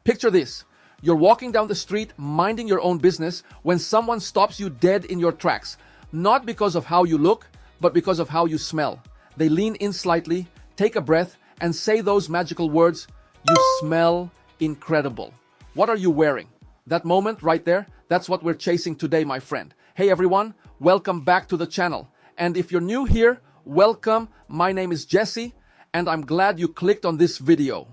Picture this. You're walking down the street, minding your own business, when someone stops you dead in your tracks. Not because of how you look, but because of how you smell. They lean in slightly, take a breath, and say those magical words, "You smell incredible." What are you wearing? That moment right there, that's what we're chasing today, my friend. Hey everyone, welcome back to the channel. And if you're new here, welcome. My name is Jesse, and I'm glad you clicked on this video.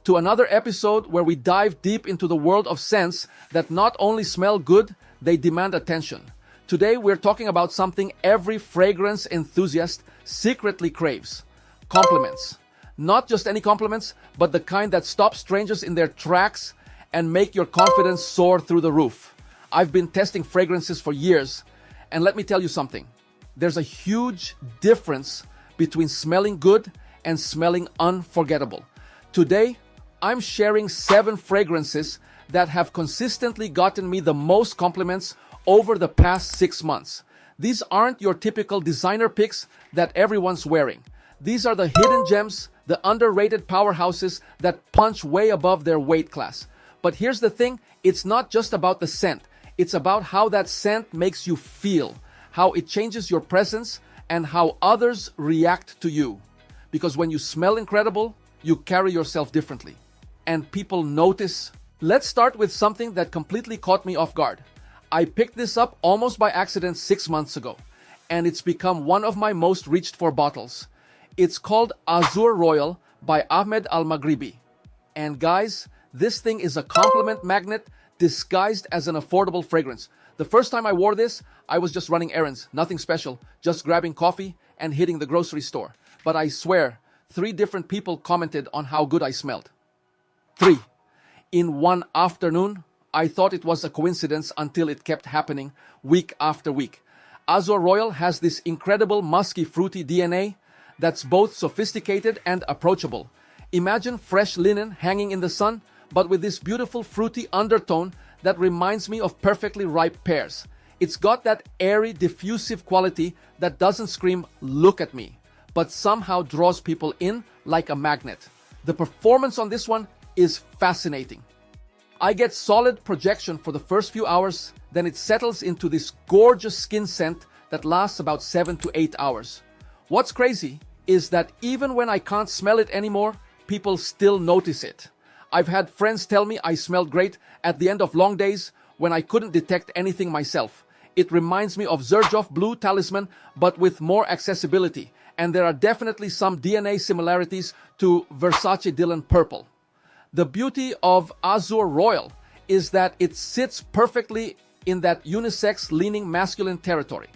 To another episode where we dive deep into the world of scents that not only smell good, they demand attention. Today we're talking about something every fragrance enthusiast secretly craves. Compliments. Not just any compliments, but the kind that stop strangers in their tracks and make your confidence soar through the roof. I've been testing fragrances for years, and let me tell you something. There's a huge difference between smelling good and smelling unforgettable. Today, I'm sharing 7 fragrances that have consistently gotten me the most compliments over the past 6 months. These aren't your typical designer picks that everyone's wearing. These are the hidden gems, the underrated powerhouses that punch way above their weight class. But here's the thing, it's not just about the scent. It's about how that scent makes you feel, how it changes your presence, and how others react to you. Because when you smell incredible, you carry yourself differently. And people notice. Let's start with something that completely caught me off guard. I picked this up almost by accident 6 months ago, and it's become one of my most reached for bottles. It's called Azure Royall by Ahmed Al-Maghribi. And guys, this thing is a compliment magnet disguised as an affordable fragrance. The first time I wore this, I was just running errands, nothing special, just grabbing coffee and hitting the grocery store. But I swear, 3 different people commented on how good I smelled. 3. In one afternoon, I thought it was a coincidence until it kept happening week after week. Azure Royall has this incredible musky fruity DNA that's both sophisticated and approachable. Imagine fresh linen hanging in the sun, but with this beautiful fruity undertone that reminds me of perfectly ripe pears. It's got that airy, diffusive quality that doesn't scream, "Look at me," but somehow draws people in like a magnet. The performance on this one is fascinating. I get solid projection for the first few hours, then it settles into this gorgeous skin scent that lasts about 7 to 8 hours. What's crazy is that even when I can't smell it anymore, people still notice it. I've had friends tell me I smelled great at the end of long days when I couldn't detect anything myself. It reminds me of Xerjoff Blue Talisman, but with more accessibility. And there are definitely some DNA similarities to Versace Dylan Purple. The beauty of Azure Royall is that it sits perfectly in that unisex-leaning masculine territory.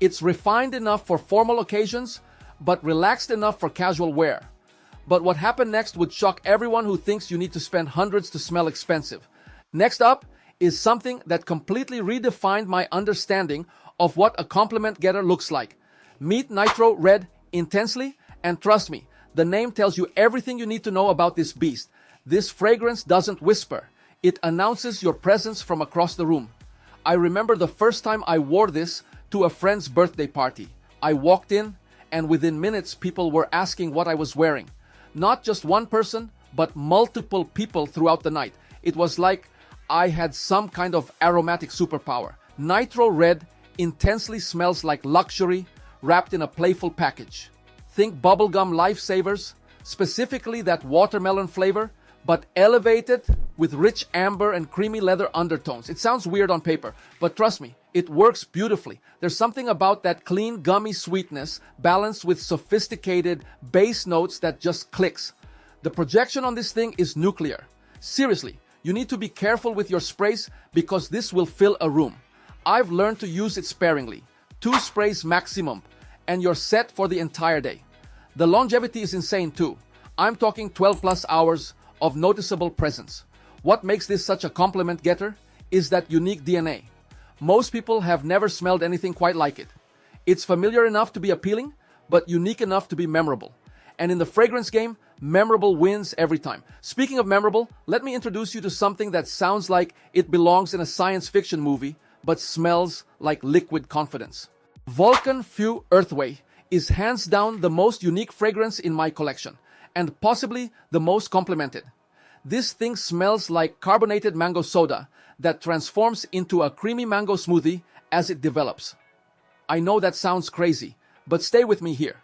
It's refined enough for formal occasions, but relaxed enough for casual wear. But what happened next would shock everyone who thinks you need to spend hundreds to smell expensive. Next up is something that completely redefined my understanding of what a compliment getter looks like. Meet Nitro Red Intensely, and trust me, the name tells you everything you need to know about this beast. This fragrance doesn't whisper. It announces your presence from across the room. I remember the first time I wore this to a friend's birthday party. I walked in, and within minutes people were asking what I was wearing. Not just one person, but multiple people throughout the night. It was like I had some kind of aromatic superpower. Nitro Red Intensely smells like luxury wrapped in a playful package. Think bubblegum lifesavers, specifically that watermelon flavor, but elevated with rich amber and creamy leather undertones. It sounds weird on paper, but trust me, it works beautifully. There's something about that clean, gummy sweetness balanced with sophisticated bass notes that just clicks. The projection on this thing is nuclear. Seriously, you need to be careful with your sprays because this will fill a room. I've learned to use it sparingly. 2 sprays maximum, and you're set for the entire day. The longevity is insane too. I'm talking 12 plus hours of noticeable presence. What makes this such a compliment getter is that unique DNA. Most people have never smelled anything quite like it. It's familiar enough to be appealing, but unique enough to be memorable. And in the fragrance game, memorable wins every time. Speaking of memorable, let me introduce you to something that sounds like it belongs in a science fiction movie, but smells like liquid confidence. Vulcan Feu Earthway is hands down the most unique fragrance in my collection, and possibly the most complimented. This thing smells like carbonated mango soda that transforms into a creamy mango smoothie as it develops. I know that sounds crazy, but stay with me here.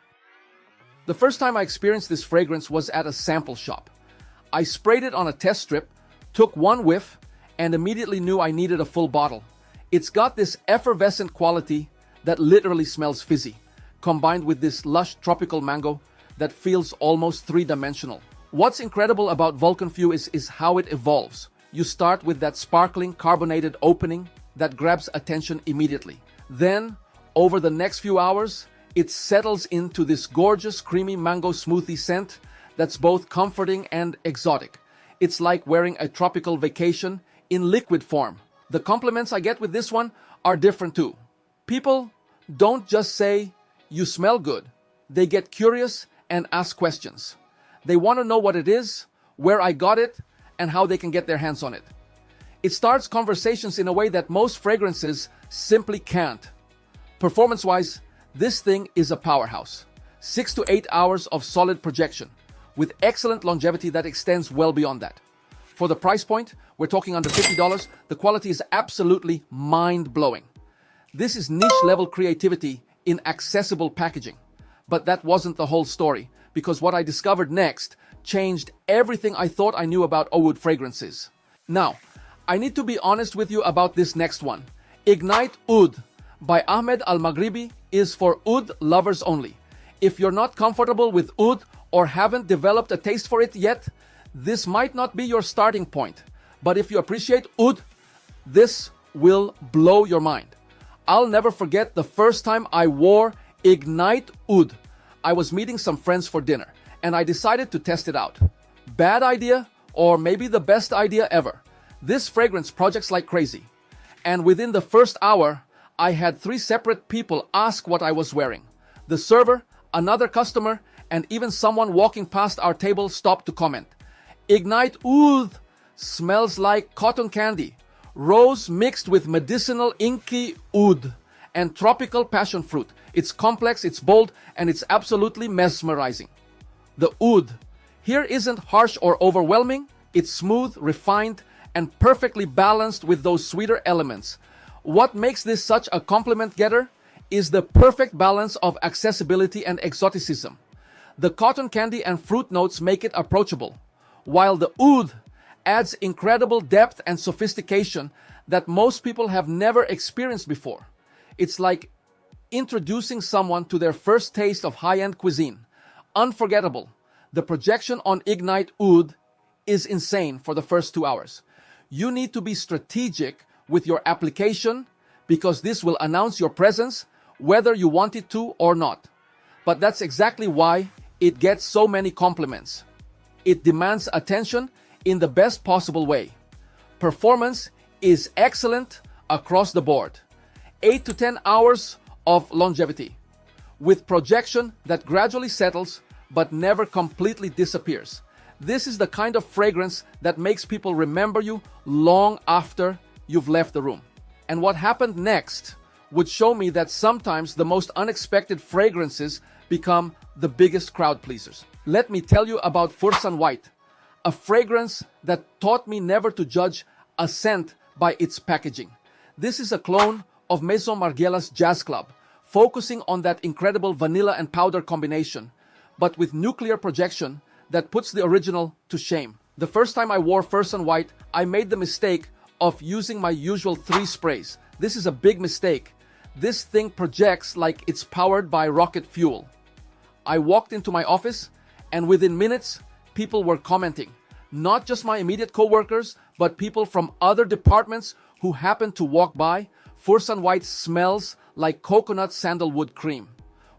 The first time I experienced this fragrance was at a sample shop. I sprayed it on a test strip, took one whiff, and immediately knew I needed a full bottle. It's got this effervescent quality that literally smells fizzy, combined with this lush tropical mango that feels almost three-dimensional. What's incredible about Vulcan Feu is how it evolves. You start with that sparkling carbonated opening that grabs attention immediately. Then, over the next few hours, it settles into this gorgeous creamy mango smoothie scent that's both comforting and exotic. It's like wearing a tropical vacation in liquid form. The compliments I get with this one are different too. People don't just say, "You smell good." They get curious and ask questions. They want to know what it is, where I got it, and how they can get their hands on it. It starts conversations in a way that most fragrances simply can't. Performance-wise, this thing is a powerhouse. 6 to 8 hours of solid projection, with excellent longevity that extends well beyond that. For the price point, we're talking under $50, the quality is absolutely mind-blowing. This is niche-level creativity in accessible packaging. But that wasn't the whole story, because what I discovered next changed everything I thought I knew about oud fragrances. Now, I need to be honest with you about this next one. Ignite Oud by Ahmed Al-Maghribi is for oud lovers only. If you're not comfortable with oud or haven't developed a taste for it yet, this might not be your starting point. But if you appreciate oud, this will blow your mind. I'll never forget the first time I wore Ignite Oud. I was meeting some friends for dinner, and I decided to test it out. Bad idea, or maybe the best idea ever. This fragrance projects like crazy. And within the first hour, I had 3 separate people ask what I was wearing. The server, another customer, and even someone walking past our table stopped to comment. Ignite Oud smells like cotton candy, rose mixed with medicinal inky oud, and tropical passion fruit. It's complex, it's bold, and it's absolutely mesmerizing. The oud here isn't harsh or overwhelming. It's smooth, refined, and perfectly balanced with those sweeter elements. What makes this such a compliment getter is the perfect balance of accessibility and exoticism. The cotton candy and fruit notes make it approachable, while the oud adds incredible depth and sophistication that most people have never experienced before. It's like introducing someone to their first taste of high-end cuisine. Unforgettable. The projection on Ignite Oud is insane for the first 2 hours. You need to be strategic with your application because this will announce your presence whether you want it to or not. But that's exactly why it gets so many compliments. It demands attention in the best possible way. Performance is excellent across the board. 8 to 10 hours of longevity, with projection that gradually settles but never completely disappears. This is the kind of fragrance that makes people remember you long after you've left the room. And what happened next would show me that sometimes the most unexpected fragrances become the biggest crowd pleasers. Let me tell you about Fursan White, a fragrance that taught me never to judge a scent by its packaging. This is a clone of Maison Margiela's Jazz Club, focusing on that incredible vanilla and powder combination, but with nuclear projection that puts the original to shame. The first time I wore Fursan White, I made the mistake of using my usual 3 sprays. This is a big mistake. This thing projects like it's powered by rocket fuel. I walked into my office, and within minutes, people were commenting. Not just my immediate coworkers, but people from other departments who happened to walk by. Fursan White smells like coconut sandalwood cream,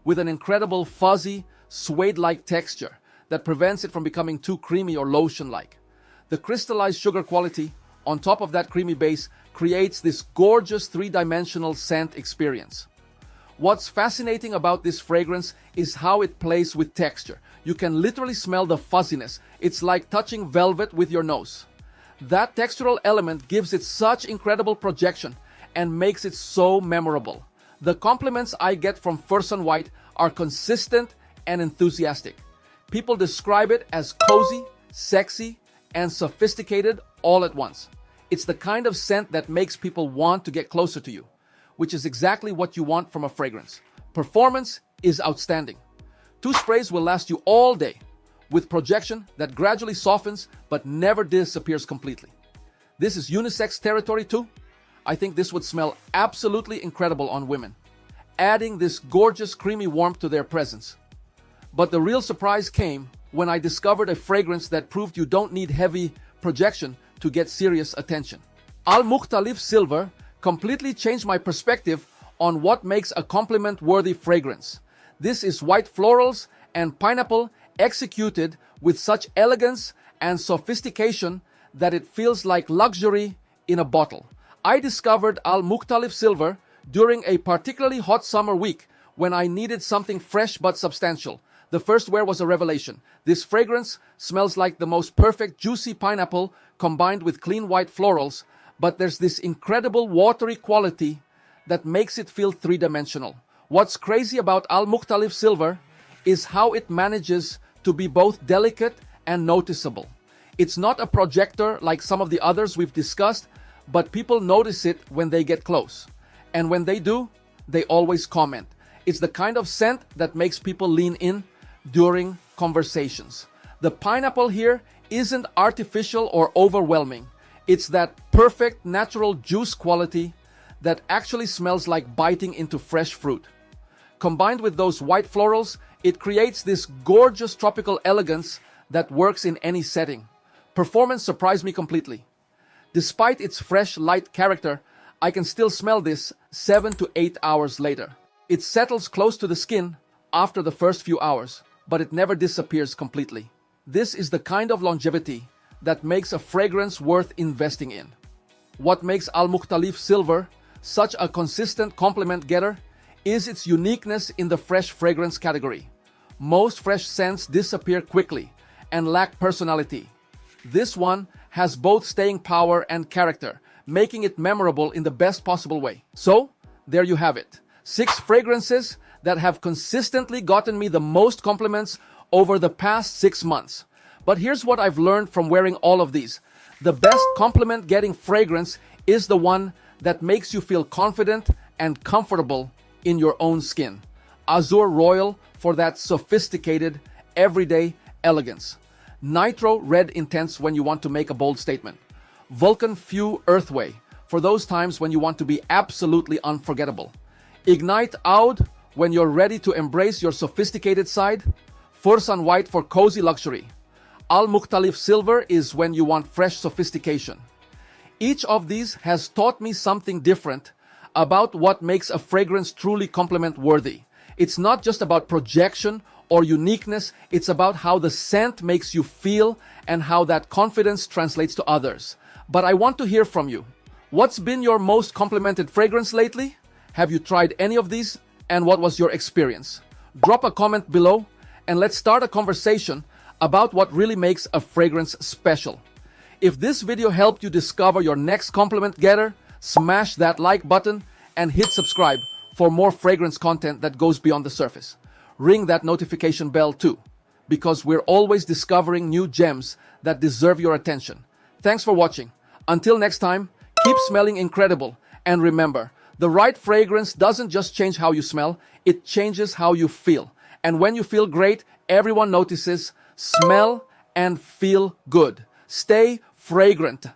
with an incredible fuzzy, suede-like texture that prevents it from becoming too creamy or lotion-like. The crystallized sugar quality on top of that creamy base creates this gorgeous 3-dimensional scent experience. What's fascinating about this fragrance is how it plays with texture. You can literally smell the fuzziness. It's like touching velvet with your nose. That textural element gives it such incredible projection and makes it so memorable. The compliments I get from Fursan White are consistent and enthusiastic. People describe it as cozy, sexy, and sophisticated all at once. It's the kind of scent that makes people want to get closer to you, which is exactly what you want from a fragrance. Performance is outstanding. 2 sprays will last you all day, with projection that gradually softens but never disappears completely. This is unisex territory too. I think this would smell absolutely incredible on women, adding this gorgeous creamy warmth to their presence. But the real surprise came when I discovered a fragrance that proved you don't need heavy projection to get serious attention. Mukhtalif Silver completely changed my perspective on what makes a compliment-worthy fragrance. This is white florals and pineapple executed with such elegance and sophistication that it feels like luxury in a bottle. I discovered Mukhtalif Silver during a particularly hot summer week when I needed something fresh but substantial. The first wear was a revelation. This fragrance smells like the most perfect juicy pineapple combined with clean white florals, but there's this incredible watery quality that makes it feel three-dimensional. What's crazy about Mukhtalif Silver is how it manages to be both delicate and noticeable. It's not a projector like some of the others we've discussed, but people notice it when they get close. And when they do, they always comment. It's the kind of scent that makes people lean in during conversations. The pineapple here isn't artificial or overwhelming. It's that perfect natural juice quality that actually smells like biting into fresh fruit. Combined with those white florals, it creates this gorgeous tropical elegance that works in any setting. Performance surprised me completely. Despite its fresh, light character, I can still smell this 7 to 8 hours later. It settles close to the skin after the first few hours, but it never disappears completely. This is the kind of longevity that makes a fragrance worth investing in. What makes Mukhtalif Silver such a consistent compliment getter is its uniqueness in the fresh fragrance category. Most fresh scents disappear quickly and lack personality. This one has both staying power and character, making it memorable in the best possible way. So, there you have it. 6 fragrances that have consistently gotten me the most compliments over the past 6 months. But here's what I've learned from wearing all of these. The best compliment-getting fragrance is the one that makes you feel confident and comfortable in your own skin. Azure Royall for that sophisticated, everyday elegance. Nitro Red Intensely when you want to make a bold statement. Vulcan Feu Earthway for those times when you want to be absolutely unforgettable. Ignite Oud when you're ready to embrace your sophisticated side. Fursan White for cozy luxury. Mukhtalif Silver is when you want fresh sophistication. Each of these has taught me something different about what makes a fragrance truly compliment-worthy. It's not just about projection or uniqueness, it's about how the scent makes you feel and how that confidence translates to others. But I want to hear from you. What's been your most complimented fragrance lately? Have you tried any of these? And what was your experience? Drop a comment below and let's start a conversation about what really makes a fragrance special. If this video helped you discover your next compliment getter, smash that like button and hit subscribe for more fragrance content that goes beyond the surface. Ring that notification bell too, because we're always discovering new gems that deserve your attention. Thanks for watching. Until next time, keep smelling incredible. And remember, the right fragrance doesn't just change how you smell, it changes how you feel. And when you feel great, everyone notices. Smell and feel good. Stay fragrant.